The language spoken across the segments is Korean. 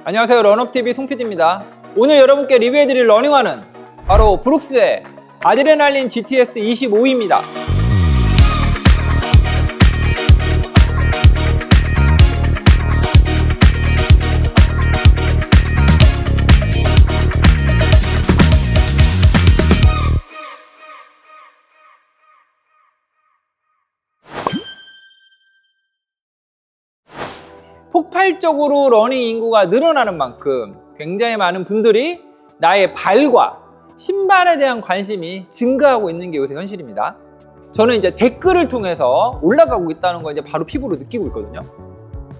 안녕하세요, 런업TV 송PD입니다. 오늘 여러분께 리뷰해드릴 러닝화는 바로 브룩스의 아드레날린 GTS 25입니다. 폭발적으로 러닝 인구가 늘어나는 만큼 굉장히 많은 분들이 나의 발과 신발에 대한 관심이 증가하고 있는 게 요새 현실입니다. 저는 이제 댓글을 통해서 올라가고 있다는 거 이제 바로 피부로 느끼고 있거든요.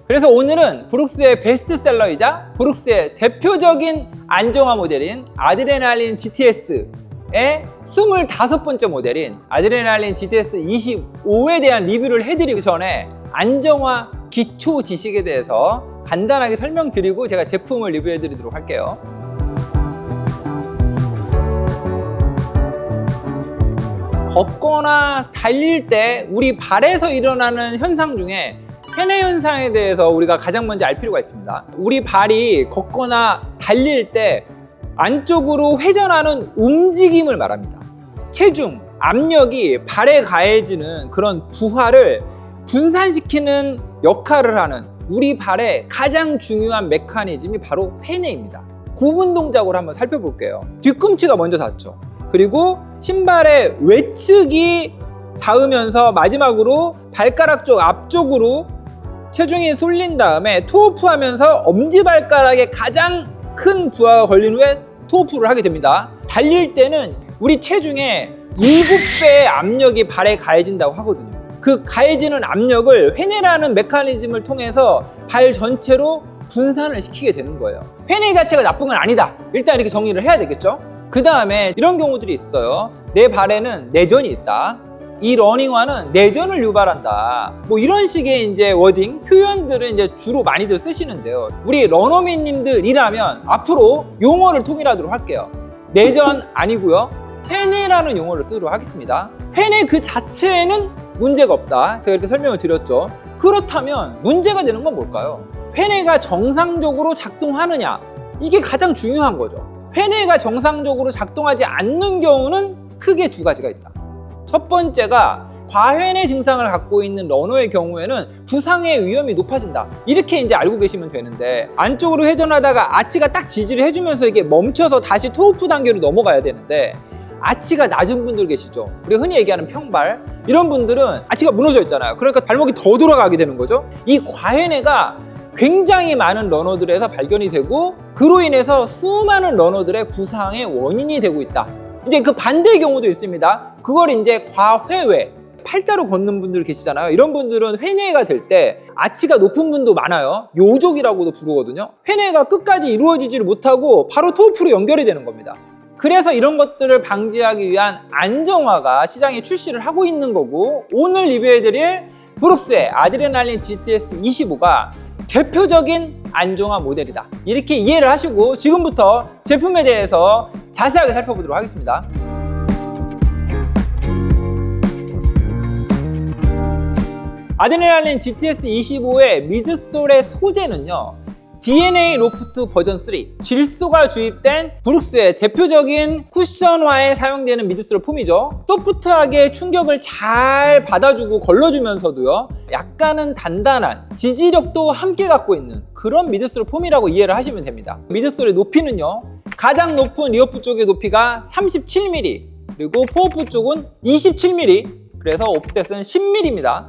그래서 오늘은 브룩스의 베스트셀러이자 브룩스의 대표적인 안정화 모델인 아드레날린 GTS의 25번째 모델인 아드레날린 GTS 25에 대한 리뷰를 해드리기 전에 안정화 기초 지식에 대해서 간단하게 설명드리고 제가 제품을 리뷰해 드리도록 할게요. 걷거나 달릴 때 우리 발에서 일어나는 현상 중에 회내 현상에 대해서 우리가 가장 먼저 알 필요가 있습니다. 우리 발이 걷거나 달릴 때 안쪽으로 회전하는 움직임을 말합니다. 체중, 압력이 발에 가해지는 그런 부하를 분산시키는 역할을 하는 우리 발의 가장 중요한 메커니즘이 바로 회내입니다. 구분 동작으로 한번 살펴볼게요. 뒤꿈치가 먼저 닿죠. 그리고 신발의 외측이 닿으면서 마지막으로 발가락 쪽 앞쪽으로 체중이 쏠린 다음에 토어프 하면서 엄지발가락에 가장 큰 부하가 걸린 후에 토어프를 하게 됩니다. 달릴 때는 우리 체중의 7배의 압력이 발에 가해진다고 하거든요. 그 가해지는 압력을 회내라는 메커니즘을 통해서 발 전체로 분산을 시키게 되는 거예요. 회내 자체가 나쁜 건 아니다. 일단 이렇게 정리를 해야 되겠죠? 그 다음에 이런 경우들이 있어요. 내 발에는 내전이 있다. 이 러닝화는 내전을 유발한다. 뭐 이런 식의 이제 워딩, 표현들을 이제 주로 많이들 쓰시는데요. 우리 러너맨님들이라면 앞으로 용어를 통일하도록 할게요. 내전 아니고요. 회내라는 용어를 쓰도록 하겠습니다. 회내 그 자체에는 문제가 없다. 제가 이렇게 설명을 드렸죠. 그렇다면 문제가 되는 건 뭘까요? 회내가 정상적으로 작동하느냐? 이게 가장 중요한 거죠. 회내가 정상적으로 작동하지 않는 경우는 크게 두 가지가 있다. 첫 번째가 과회내 증상을 갖고 있는 러너의 경우에는 부상의 위험이 높아진다. 이렇게 이제 알고 계시면 되는데, 안쪽으로 회전하다가 아치가 딱 지지를 해주면서 이게 멈춰서 다시 토어프 단계로 넘어가야 되는데, 아치가 낮은 분들 계시죠. 우리가 흔히 얘기하는 평발, 이런 분들은 아치가 무너져 있잖아요. 그러니까 발목이 더 돌아가게 되는 거죠. 이 과회내가 굉장히 많은 러너들에서 발견이 되고, 그로 인해서 수많은 러너들의 부상의 원인이 되고 있다. 이제 그 반대의 경우도 있습니다. 그걸 이제 과회외, 팔자로 걷는 분들 계시잖아요. 이런 분들은 회내가 될 때 아치가 높은 분도 많아요. 요족이라고도 부르거든요. 회내가 끝까지 이루어지지를 못하고 바로 토어프로 연결이 되는 겁니다. 그래서 이런 것들을 방지하기 위한 안정화가 시장에 출시를 하고 있는 거고, 오늘 리뷰해드릴 브룩스의 아드레날린 GTS 25가 대표적인 안정화 모델이다. 이렇게 이해를 하시고 지금부터 제품에 대해서 자세하게 살펴보도록 하겠습니다. 아드레날린 GTS 25의 미드솔의 소재는요, DNA 로프트 버전 3, 질소가 주입된 브룩스의 대표적인 쿠션화에 사용되는 미드솔 폼이죠. 소프트하게 충격을 잘 받아주고 걸러주면서도요, 약간은 단단한 지지력도 함께 갖고 있는 그런 미드솔 폼이라고 이해를 하시면 됩니다. 미드솔의 높이는요, 가장 높은 리어프 쪽의 높이가 37mm, 그리고 포어프 쪽은 27mm, 그래서 옵셋은 10mm입니다.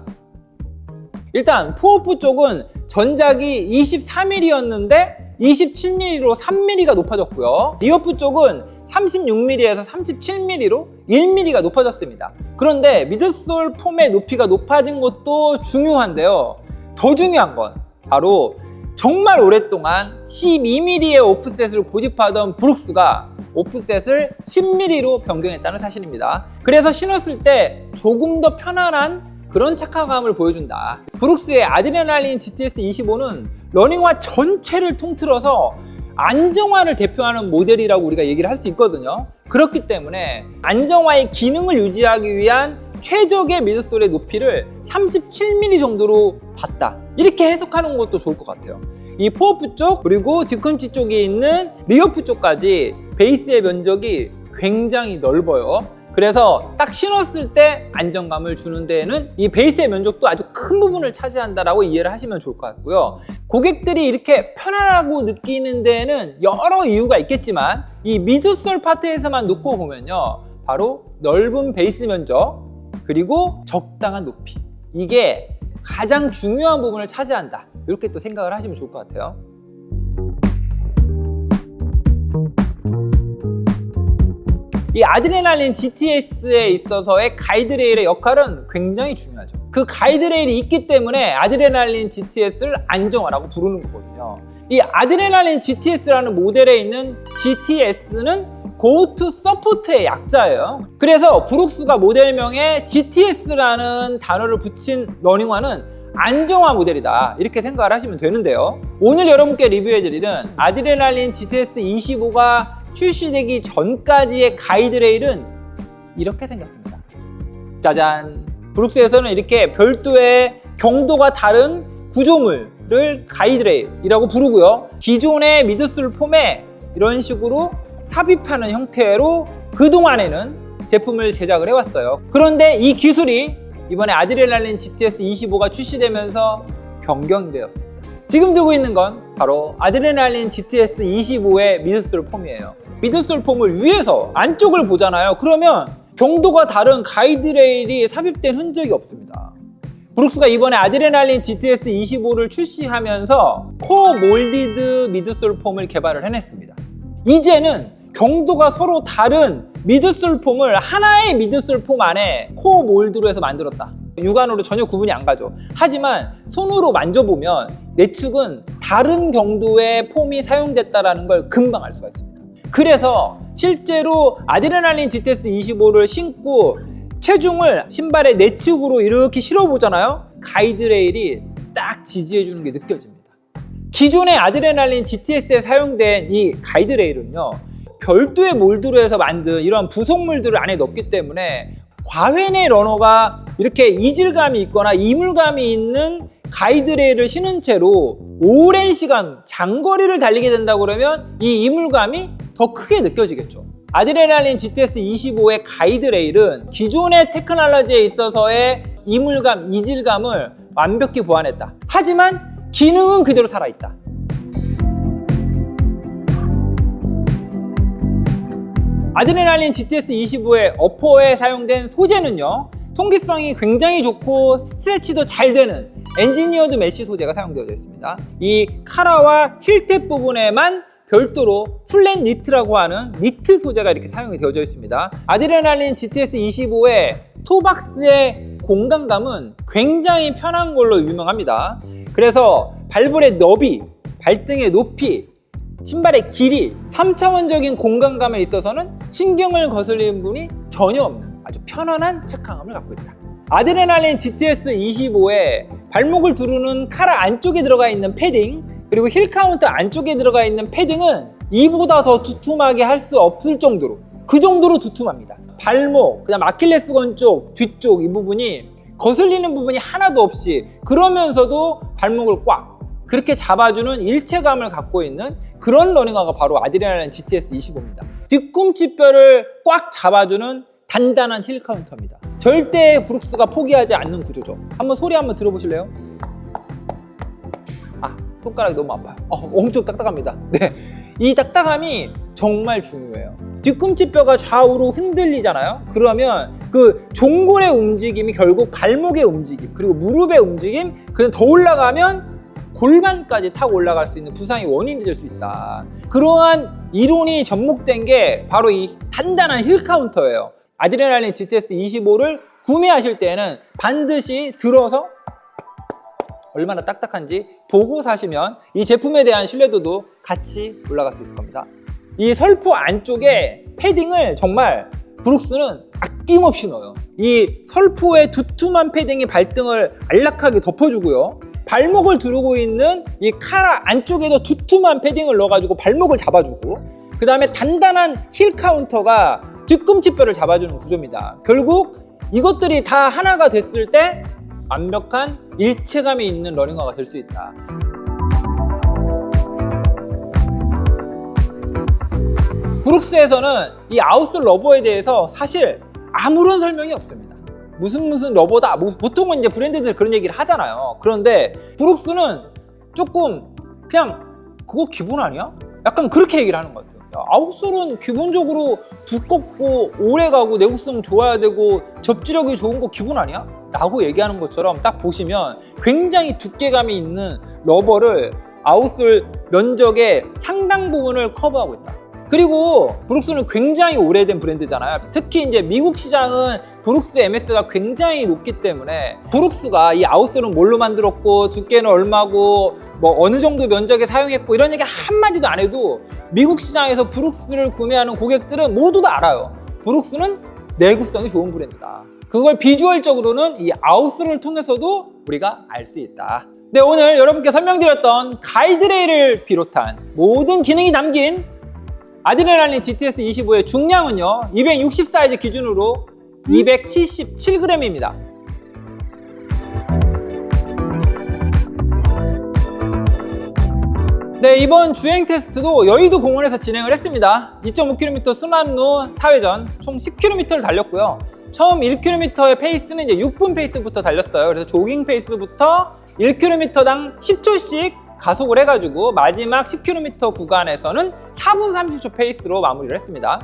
일단 포어프 쪽은 전작이 24mm였는데 27mm로 3mm가 높아졌고요. 리어프 쪽은 36mm에서 37mm로 1mm가 높아졌습니다. 그런데 미드솔 폼의 높이가 높아진 것도 중요한데요. 더 중요한 건 바로 정말 오랫동안 12mm의 오프셋을 고집하던 브룩스가 오프셋을 10mm로 변경했다는 사실입니다. 그래서 신었을 때 조금 더 편안한 그런 착화감을 보여준다. 브룩스의 아드레날린 GTS 25는 러닝화 전체를 통틀어서 안정화를 대표하는 모델이라고 우리가 얘기를 할 수 있거든요. 그렇기 때문에 안정화의 기능을 유지하기 위한 최적의 미드솔의 높이를 37mm 정도로 봤다. 이렇게 해석하는 것도 좋을 것 같아요. 이 포어프 쪽 그리고 뒤꿈치 쪽에 있는 리어프 쪽까지 베이스의 면적이 굉장히 넓어요. 그래서 딱 신었을 때 안정감을 주는 데에는 이 베이스의 면적도 아주 큰 부분을 차지한다라고 이해를 하시면 좋을 것 같고요. 고객들이 이렇게 편안하고 느끼는 데에는 여러 이유가 있겠지만 이 미드솔 파트에서만 놓고 보면요, 바로 넓은 베이스 면적 그리고 적당한 높이, 이게 가장 중요한 부분을 차지한다, 이렇게 또 생각을 하시면 좋을 것 같아요. 이 아드레날린 GTS에 있어서의 가이드레일의 역할은 굉장히 중요하죠. 그 가이드레일이 있기 때문에 아드레날린 GTS를 안정화라고 부르는 거거든요. 이 아드레날린 GTS라는 모델에 있는 GTS는 Go to Support의 약자예요. 그래서 브룩스가 모델명에 GTS라는 단어를 붙인 러닝화는 안정화 모델이다, 이렇게 생각을 하시면 되는데요. 오늘 여러분께 리뷰해드리는 아드레날린 GTS 25가 출시되기 전까지의 가이드레일은 이렇게 생겼습니다. 짜잔! 브룩스에서는 이렇게 별도의 경도가 다른 구조물을 가이드레일이라고 부르고요. 기존의 미드솔 폼에 이런 식으로 삽입하는 형태로 그동안에는 제품을 제작을 해왔어요. 그런데 이 기술이 이번에 아드레날린 GTS 25가 출시되면서 변경되었습니다. 지금 들고 있는 건 바로 아드레날린 GTS 25의 미드솔 폼이에요. 미드솔 폼을 위에서 안쪽을 보잖아요. 그러면 경도가 다른 가이드레일이 삽입된 흔적이 없습니다. 브룩스가 이번에 아드레날린 GTS 25를 출시하면서 코어 몰디드 미드솔 폼을 개발을 해냈습니다. 이제는 경도가 서로 다른 미드솔 폼을 하나의 미드솔 폼 안에 코어 몰드로 해서 만들었다. 육안으로 전혀 구분이 안 가죠. 하지만 손으로 만져보면 내측은 다른 경도의 폼이 사용됐다는 걸 금방 알 수가 있습니다. 그래서 실제로 아드레날린 GTS 25를 신고 체중을 신발의 내측으로 이렇게 실어보잖아요. 가이드레일이 딱 지지해주는 게 느껴집니다. 기존의 아드레날린 GTS에 사용된 이 가이드레일은요, 별도의 몰드로 해서 만든 이런 부속물들을 안에 넣기 때문에 과회내 러너가 이렇게 이질감이 있거나 이물감이 있는 가이드레일을 신은 채로 오랜 시간 장거리를 달리게 된다고 그러면 이 이물감이 더 크게 느껴지겠죠. 아드레날린 GTS 25의 가이드레일은 기존의 테크놀로지에 있어서의 이물감, 이질감을 완벽히 보완했다. 하지만 기능은 그대로 살아있다. 아드레날린 GTS 25의 어퍼에 사용된 소재는요, 통기성이 굉장히 좋고 스트레치도 잘 되는 엔지니어드 메쉬 소재가 사용되어 있습니다. 이 카라와 힐탭 부분에만 별도로 플랫 니트라고 하는 니트 소재가 이렇게 사용이 되어져 있습니다. 아드레날린 GTS 25의 토박스의 공간감은 굉장히 편한 걸로 유명합니다. 그래서 발볼의 너비, 발등의 높이, 신발의 길이, 3차원적인 공간감에 있어서는 신경을 거슬리는 부분이 전혀 없는 아주 편안한 착함을 갖고 있다. 아드레날린 GTS 25에 발목을 두르는 카라 안쪽에 들어가 있는 패딩, 그리고 힐 카운터 안쪽에 들어가 있는 패딩은 이보다 더 두툼하게 할 수 없을 정도로, 그 정도로 두툼합니다. 발목, 그다음 아킬레스건 쪽, 뒤쪽 이 부분이 거슬리는 부분이 하나도 없이, 그러면서도 발목을 꽉 그렇게 잡아주는 일체감을 갖고 있는 그런 러닝화가 바로 아드레날린 GTS 25입니다. 뒤꿈치뼈를 꽉 잡아주는 단단한 힐 카운터입니다. 절대 브룩스가 포기하지 않는 구조죠. 한번 소리 한번 들어보실래요? 아, 손가락이 너무 아파요. 엄청 딱딱합니다. 네, 이 딱딱함이 정말 중요해요. 뒤꿈치뼈가 좌우로 흔들리잖아요. 그러면 그 종골의 움직임이 결국 발목의 움직임, 그리고 무릎의 움직임, 그냥 더 올라가면 골반까지 타고 올라갈 수 있는 부상의 원인이 될 수 있다. 그러한 이론이 접목된 게 바로 이 단단한 힐 카운터예요. 아드레날린 GTS 25를 구매하실 때는 반드시 들어서 얼마나 딱딱한지 보고 사시면 이 제품에 대한 신뢰도도 같이 올라갈 수 있을 겁니다. 이 설포 안쪽에 패딩을 정말 브룩스는 아낌없이 넣어요. 이 설포의 두툼한 패딩이 발등을 안락하게 덮어주고요. 발목을 두르고 있는 이 카라 안쪽에도 두툼한 패딩을 넣어가지고 발목을 잡아주고, 그 다음에 단단한 힐 카운터가 뒤꿈치뼈를 잡아주는 구조입니다. 결국 이것들이 다 하나가 됐을 때 완벽한 일체감이 있는 러닝화가 될 수 있다. 브룩스에서는 이 아웃솔 러버에 대해서 사실 아무런 설명이 없습니다. 무슨 러버다. 뭐 보통은 이제 브랜드들 그런 얘기를 하잖아요. 그런데 브룩스는 조금 그냥 그거 기본 아니야? 약간 그렇게 얘기를 하는 것 같아요. 야, 아웃솔은 기본적으로 두껍고 오래가고 내구성 좋아야 되고 접지력이 좋은 거 기본 아니야? 라고 얘기하는 것처럼 딱 보시면 굉장히 두께감이 있는 러버를 아웃솔 면적의 상당 부분을 커버하고 있다. 그리고 브룩스는 굉장히 오래된 브랜드잖아요. 특히 이제 미국 시장은 브룩스 MS가 굉장히 높기 때문에 브룩스가 이 아웃솔은 뭘로 만들었고 두께는 얼마고 뭐 어느 정도 면적에 사용했고 이런 얘기 한마디도 안 해도 미국 시장에서 브룩스를 구매하는 고객들은 모두 다 알아요. 브룩스는 내구성이 좋은 브랜드다. 그걸 비주얼적으로는 이 아웃솔을 통해서도 우리가 알 수 있다. 네, 오늘 여러분께 설명드렸던 가이드레일을 비롯한 모든 기능이 담긴 아드레날린 GTS 25의 중량은요 260 사이즈 기준으로 277g입니다. 네, 이번 주행 테스트도 여의도 공원에서 진행을 했습니다. 2.5km 순환로 4회전 총 10km를 달렸고요. 처음 1km의 페이스는 이제 6분 페이스부터 달렸어요. 그래서 조깅 페이스부터 1km당 10초씩 가속을 해가지고 마지막 10km 구간에서는 4분 30초 페이스로 마무리를 했습니다.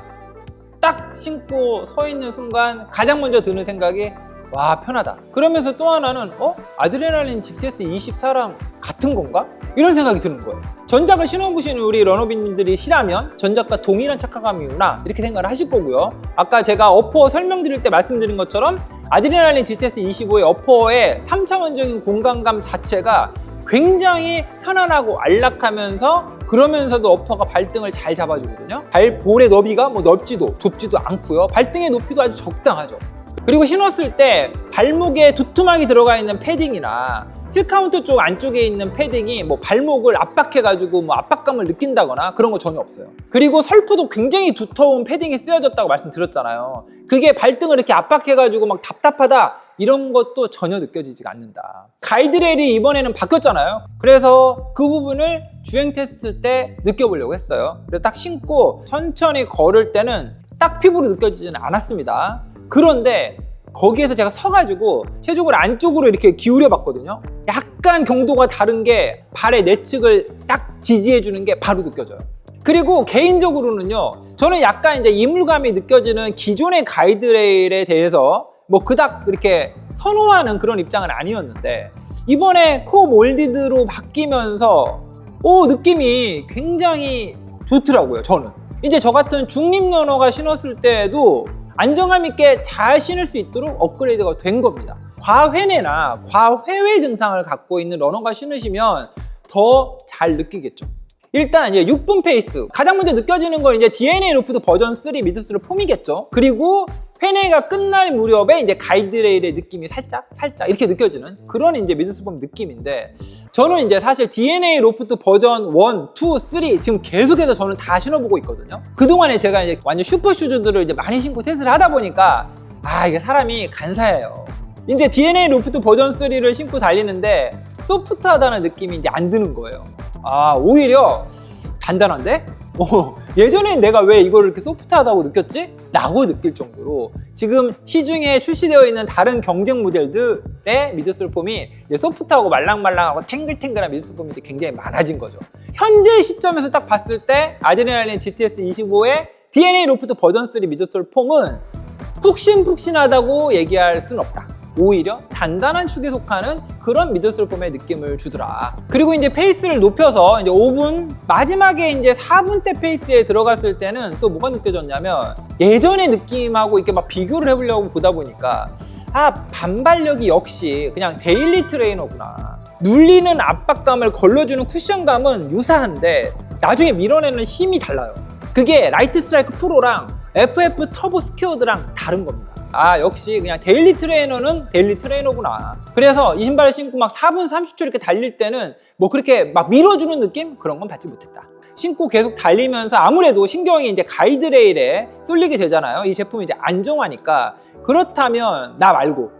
딱 신고 서 있는 순간 가장 먼저 드는 생각이 와, 편하다. 그러면서 또 하나는 아드레날린 GTS 24랑 같은 건가? 이런 생각이 드는 거예요. 전작을 신어보시는 우리 러너비님들이시라면 전작과 동일한 착화감이구나 이렇게 생각을 하실 거고요. 아까 제가 어퍼 설명드릴 때 말씀드린 것처럼 아드레날린 GTS 25의 어퍼의 3차원적인 공간감 자체가 굉장히 편안하고 안락하면서 그러면서도 어퍼가 발등을 잘 잡아주거든요. 발볼의 너비가 뭐 넓지도 좁지도 않고요. 발등의 높이도 아주 적당하죠. 그리고 신었을 때 발목에 두툼하게 들어가 있는 패딩이나 힐카운트 쪽 안쪽에 있는 패딩이 뭐 발목을 압박해가지고 뭐 압박감을 느낀다거나 그런 거 전혀 없어요. 그리고 설프도 굉장히 두터운 패딩이 쓰여졌다고 말씀드렸잖아요. 그게 발등을 이렇게 압박해가지고 막 답답하다 이런 것도 전혀 느껴지지가 않는다. 가이드레일이 이번에는 바뀌었잖아요. 그래서 그 부분을 주행 테스트 때 느껴보려고 했어요. 그래서 딱 신고 천천히 걸을 때는 딱 피부로 느껴지지는 않았습니다. 그런데 거기에서 제가 서가지고 체중을 안쪽으로 이렇게 기울여 봤거든요. 약간 경도가 다른 게 발의 내측을 딱 지지해주는 게 바로 느껴져요. 그리고 개인적으로는요, 저는 약간 이제 이물감이 느껴지는 기존의 가이드레일에 대해서 뭐 그닥 이렇게 선호하는 그런 입장은 아니었는데 이번에 코어 몰디드로 바뀌면서 느낌이 굉장히 좋더라고요. 저는 이제 저 같은 중립 러너가 신었을 때에도 안정감 있게 잘 신을 수 있도록 업그레이드가 된 겁니다. 과회내나 과회외 증상을 갖고 있는 러너가 신으시면 더 잘 느끼겠죠. 일단 이제 6분 페이스 가장 먼저 느껴지는 건 이제 DNA 로프트 버전 3 미드솔 폼이겠죠. 그리고 회내가 끝날 무렵에 이제 가이드레일의 느낌이 살짝 이렇게 느껴지는 그런 이제 미드솔 폼 느낌인데, 저는 이제 사실 DNA 로프트 버전 1, 2, 3 지금 계속해서 저는 다 신어보고 있거든요. 그동안에 제가 이제 완전 슈퍼 슈즈들을 이제 많이 신고 테스트를 하다 보니까 이게 사람이 간사해요. 이제 DNA 로프트 버전 3를 신고 달리는데 소프트하다는 느낌이 이제 안 드는 거예요. 오히려 단단한데? 예전엔 내가 왜 이걸 이렇게 소프트하다고 느꼈지? 라고 느낄 정도로 지금 시중에 출시되어 있는 다른 경쟁 모델들의 미드솔 폼이 소프트하고 말랑말랑하고 탱글탱글한 미드솔 폼이 굉장히 많아진 거죠. 현재 시점에서 딱 봤을 때 아드레날린 GTS 25의 DNA 로프트 버전 3 미드솔 폼은 푹신푹신하다고 얘기할 순 없다. 오히려 단단한 축에 속하는 그런 미드솔 폼의 느낌을 주더라. 그리고 이제 페이스를 높여서 이제 5분 마지막에 이제 4분대 페이스에 들어갔을 때는 또 뭐가 느껴졌냐면 예전의 느낌하고 이렇게 막 비교를 해보려고 보다 보니까 반발력이 역시 그냥 데일리 트레이너구나. 눌리는 압박감을 걸러주는 쿠션감은 유사한데 나중에 밀어내는 힘이 달라요. 그게 라이트 스트라이크 프로랑 FF 터보 스퀘어드랑 다른 겁니다. 역시 그냥 데일리 트레이너는 데일리 트레이너구나. 그래서 이 신발을 신고 막 4분 30초 이렇게 달릴 때는 뭐 그렇게 막 밀어주는 느낌? 그런 건 받지 못했다. 신고 계속 달리면서 아무래도 신경이 이제 가이드레일에 쏠리게 되잖아요. 이 제품이 이제 안정화니까. 그렇다면 나 말고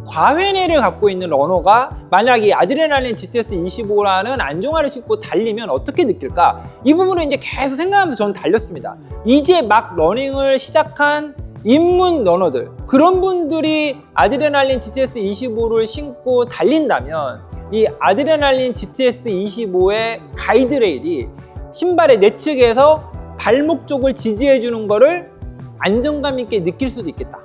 과회내를 갖고 있는 러너가 만약 이 아드레날린 GTS25라는 안정화를 신고 달리면 어떻게 느낄까? 이 부분을 이제 계속 생각하면서 저는 달렸습니다. 이제 막 러닝을 시작한 입문 러너들, 그런 분들이 아드레날린 GTS25를 신고 달린다면 이 아드레날린 GTS25의 가이드레일이 신발의 내측에서 발목 쪽을 지지해 주는 거를 안정감 있게 느낄 수도 있겠다,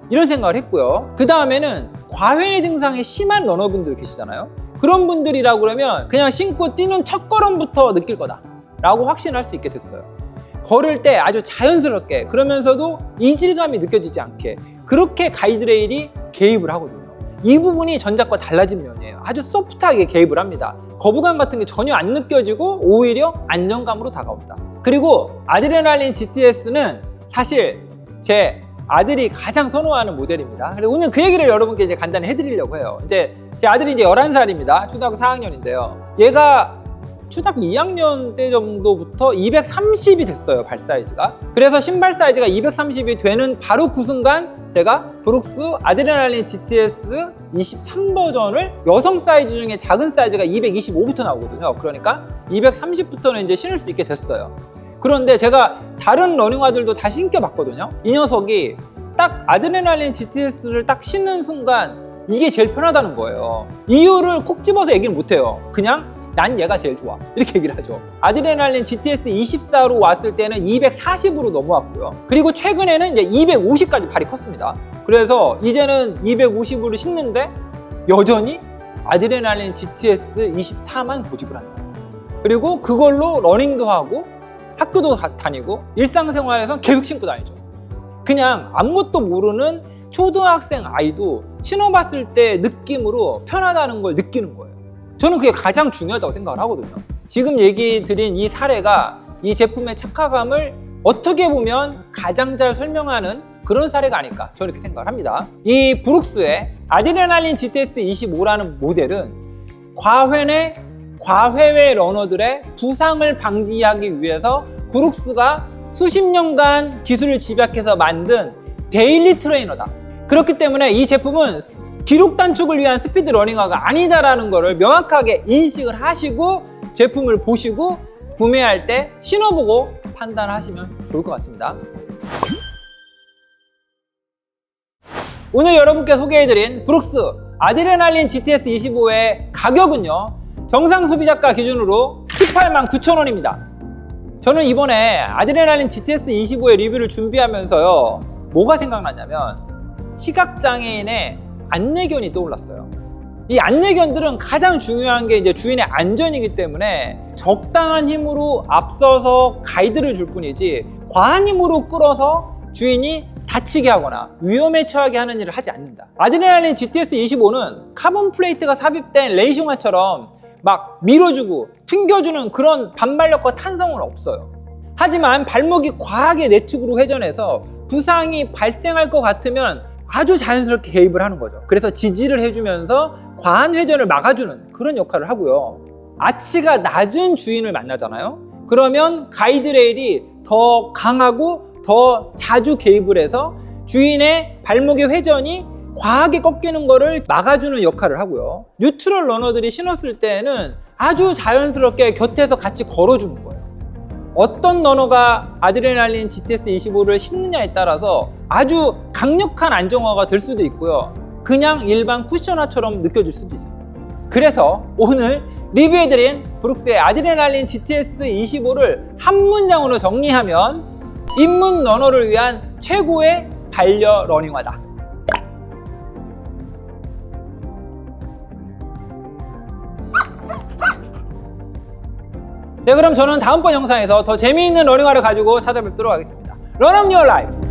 이런 생각을 했고요. 그 다음에는 과회내 증상이 심한 러너분들 계시잖아요. 그런 분들이라고 그러면 그냥 신고 뛰는 첫 걸음부터 느낄 거다 라고 확신할 수 있게 됐어요. 걸을 때 아주 자연스럽게, 그러면서도 이질감이 느껴지지 않게 그렇게 가이드레일이 개입을 하거든요. 이 부분이 전작과 달라진 면이에요. 아주 소프트하게 개입을 합니다. 거부감 같은 게 전혀 안 느껴지고 오히려 안정감으로 다가온다. 그리고 아드레날린 GTS는 사실 제 아들이 가장 선호하는 모델입니다. 그래서 오늘 그 얘기를 여러분께 이제 간단히 해드리려고 해요. 이제 제 아들이 이제 11살입니다. 초등학교 4학년인데요. 얘가 초등학교 2학년 때 정도부터 230이 됐어요, 발 사이즈가. 그래서 신발 사이즈가 230이 되는 바로 그 순간 제가 브룩스 아드레날린 GTS 23 버전을 여성 사이즈 중에 작은 사이즈가 225부터 나오거든요. 그러니까 230부터는 이제 신을 수 있게 됐어요. 그런데 제가 다른 러닝화들도 다 신겨봤거든요. 이 녀석이 딱 아드레날린 GTS를 딱 신는 순간 이게 제일 편하다는 거예요. 이유를 콕 집어서 얘기를 못해요. 그냥 난 얘가 제일 좋아, 이렇게 얘기를 하죠. 아드레날린 GTS 24로 왔을 때는 240으로 넘어왔고요. 그리고 최근에는 이제 250까지 발이 컸습니다. 그래서 이제는 250으로 신는데 여전히 아드레날린 GTS 24만 고집을 한다. 그리고 그걸로 러닝도 하고 학교도 다니고 일상생활에선 계속 신고 다니죠. 그냥 아무것도 모르는 초등학생 아이도 신어봤을 때 느낌으로 편하다는 걸 느끼는 거예요. 저는 그게 가장 중요하다고 생각을 하거든요. 지금 얘기 드린 이 사례가 이 제품의 착화감을 어떻게 보면 가장 잘 설명하는 그런 사례가 아닐까, 저는 이렇게 생각을 합니다. 이 브룩스의 아드레날린 GTS 25라는 모델은 과회외 러너들의 부상을 방지하기 위해서 브룩스가 수십 년간 기술을 집약해서 만든 데일리 트레이너다. 그렇기 때문에 이 제품은 기록 단축을 위한 스피드 러닝화가 아니다라는 것을 명확하게 인식을 하시고 제품을 보시고 구매할 때 신어보고 판단하시면 좋을 것 같습니다. 오늘 여러분께 소개해드린 브룩스 아드레날린 GTS 25의 가격은요, 정상 소비자가 기준으로 189,000원입니다. 저는 이번에 아드레날린 GTS 25의 리뷰를 준비하면서요, 뭐가 생각났냐면 시각장애인의 안내견이 떠올랐어요. 이 안내견들은 가장 중요한 게 이제 주인의 안전이기 때문에 적당한 힘으로 앞서서 가이드를 줄 뿐이지 과한 힘으로 끌어서 주인이 다치게 하거나 위험에 처하게 하는 일을 하지 않는다. 아드레날린 GTS 25는 카본 플레이트가 삽입된 레이싱화처럼 막 밀어주고 튕겨주는 그런 반발력과 탄성은 없어요. 하지만 발목이 과하게 내측으로 회전해서 부상이 발생할 것 같으면 아주 자연스럽게 개입을 하는 거죠. 그래서 지지를 해주면서 과한 회전을 막아주는 그런 역할을 하고요. 아치가 낮은 주인을 만나잖아요. 그러면 가이드레일이 더 강하고 더 자주 개입을 해서 주인의 발목의 회전이 과하게 꺾이는 거를 막아주는 역할을 하고요. 뉴트럴 러너들이 신었을 때는 아주 자연스럽게 곁에서 같이 걸어주는 거예요. 어떤 러너가 아드레날린 GTS 25를 신느냐에 따라서 아주 강력한 안정화가 될 수도 있고요. 그냥 일반 쿠션화처럼 느껴질 수도 있습니다. 그래서 오늘 리뷰해드린 브룩스의 아드레날린 GTS 25를 한 문장으로 정리하면 입문 러너를 위한 최고의 반려 러닝화다. 네, 그럼 저는 다음번 영상에서 더 재미있는 러닝화를 가지고 찾아뵙도록 하겠습니다. Run up your life!